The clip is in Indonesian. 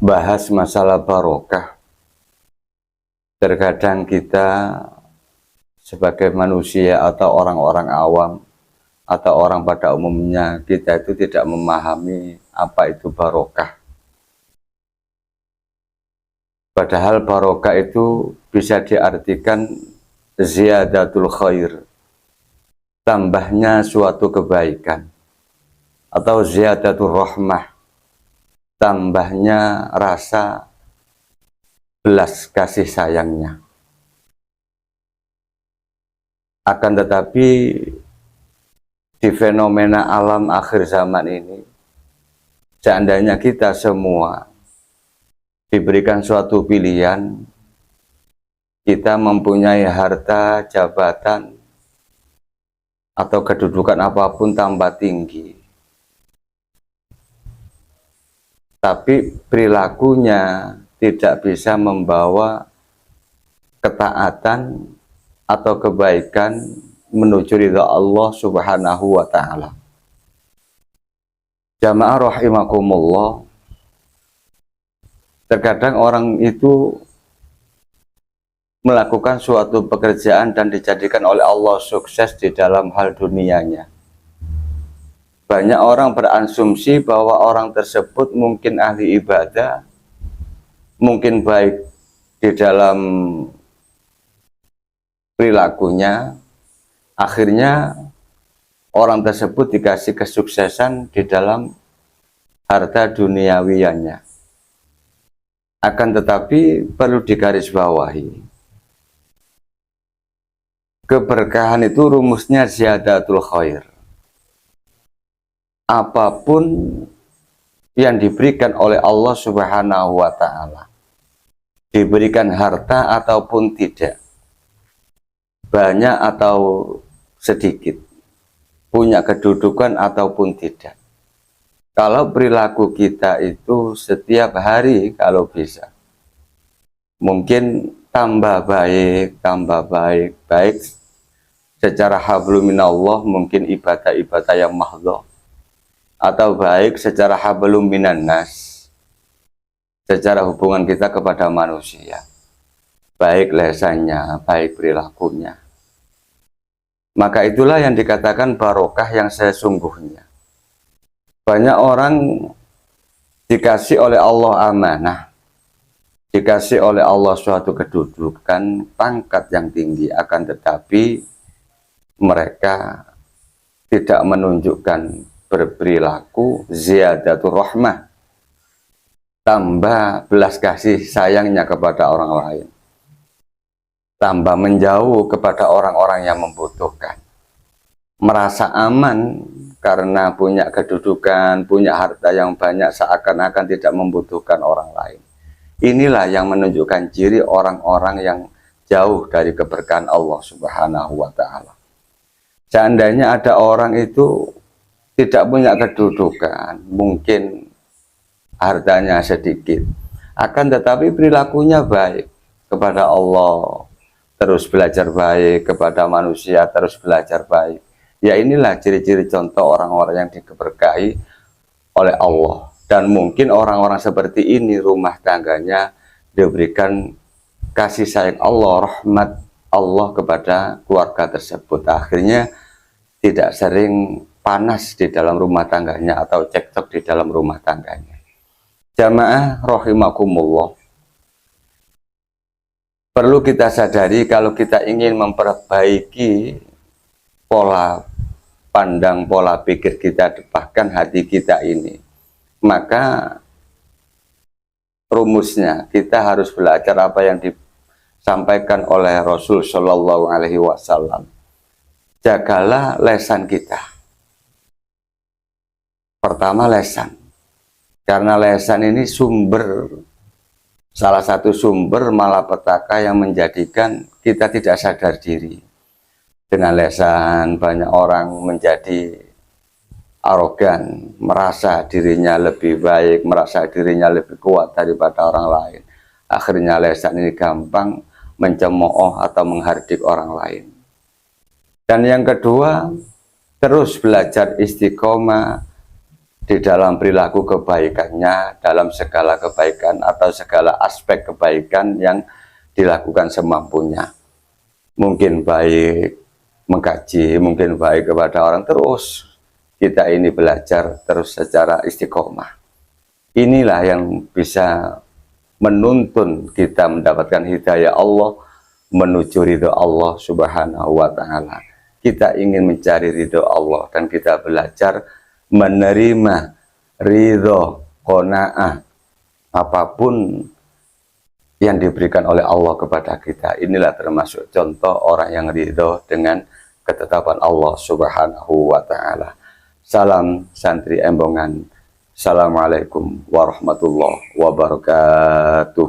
bahas masalah barokah. Terkadang kita sebagai manusia atau orang-orang awam atau orang pada umumnya, kita itu tidak memahami apa itu barokah. Padahal barokah itu bisa diartikan ziyadatul khair, tambahnya suatu kebaikan, atau ziyadatul rahmah, tambahnya rasa belas kasih sayangnya. Akan tetapi di fenomena alam akhir zaman ini, seandainya kita semua diberikan suatu pilihan, kita mempunyai harta, jabatan, atau kedudukan apapun tambah tinggi, tapi perilakunya tidak bisa membawa ketaatan atau kebaikan menuju ridha Allah Subhanahu wa ta'ala. Jamaah rahimakumullah, terkadang orang itu melakukan suatu pekerjaan dan dijadikan oleh Allah sukses di dalam hal dunianya. Banyak orang berasumsi bahwa orang tersebut mungkin ahli ibadah, mungkin baik di dalam perilakunya, akhirnya orang tersebut dikasih kesuksesan di dalam harta duniawiannya. Akan tetapi perlu digarisbawahi, keberkahan itu rumusnya ziyadatul khair. Apapun yang diberikan oleh Allah Subhanahu wa ta'ala, diberikan harta ataupun tidak, banyak atau sedikit, punya kedudukan ataupun tidak, kalau perilaku kita itu setiap hari kalau bisa mungkin tambah baik, baik secara hablum minallah, mungkin ibadah-ibadah yang mahdhah, atau baik secara hablum minan nas, secara hubungan kita kepada manusia, baik lesannya, baik perilakunya, maka itulah yang dikatakan barokah yang sesungguhnya. Banyak orang dikasih oleh Allah amanah, dikasih oleh Allah suatu kedudukan, pangkat yang tinggi, akan tetapi mereka tidak menunjukkan berperilaku ziyadatul rahmah, tambah belas kasih sayangnya kepada orang lain, tambah menjauh kepada orang-orang yang membutuhkan, merasa aman karena punya kedudukan, punya harta yang banyak, seakan-akan tidak membutuhkan orang lain. Inilah yang menunjukkan ciri orang-orang yang jauh dari keberkahan Allah Subhanahu wa ta'ala. Seandainya ada orang itu tidak punya kedudukan, mungkin hartanya sedikit, akan tetapi perilakunya baik kepada Allah, terus belajar baik kepada manusia, terus belajar baik. Ya, inilah ciri-ciri contoh orang-orang yang diberkahi oleh Allah. Dan mungkin orang-orang seperti ini rumah tangganya diberikan kasih sayang Allah, rahmat Allah kepada keluarga tersebut. Akhirnya tidak sering panas di dalam rumah tangganya atau cekcok di dalam rumah tangganya. Jamaah rahimakumullah, perlu kita sadari kalau kita ingin memperbaiki pola pandang, pola pikir kita, bahkan hati kita ini, maka rumusnya kita harus belajar apa yang disampaikan oleh Rasul Shallallahu Alaihi Wasallam. Jagalah lesan kita. Pertama, lesan, karena lesan ini salah satu sumber malapetaka yang menjadikan kita tidak sadar diri. Dengan lesan banyak orang menjadi arogan, merasa dirinya lebih baik, merasa dirinya lebih kuat daripada orang lain. Akhirnya lesan ini gampang mencemooh atau menghardik orang lain. Dan yang kedua, terus belajar istiqomah di dalam perilaku kebaikannya, dalam segala kebaikan atau segala aspek kebaikan yang dilakukan semampunya. Mungkin baik mengkaji, mungkin baik kepada orang, terus kita ini belajar terus secara istiqomah. Inilah yang bisa menuntun kita mendapatkan hidayah Allah menuju ridho Allah Subhanahu wa Ta'ala. Kita ingin mencari ridho Allah dan kita belajar menerima ridho, qanaah, apapun yang diberikan oleh Allah kepada kita. Inilah termasuk contoh orang yang ridho dengan ketetapan Allah Subhanahu wa Ta'ala. Salam santri Embongan. Assalamualaikum warahmatullahi wabarakatuh.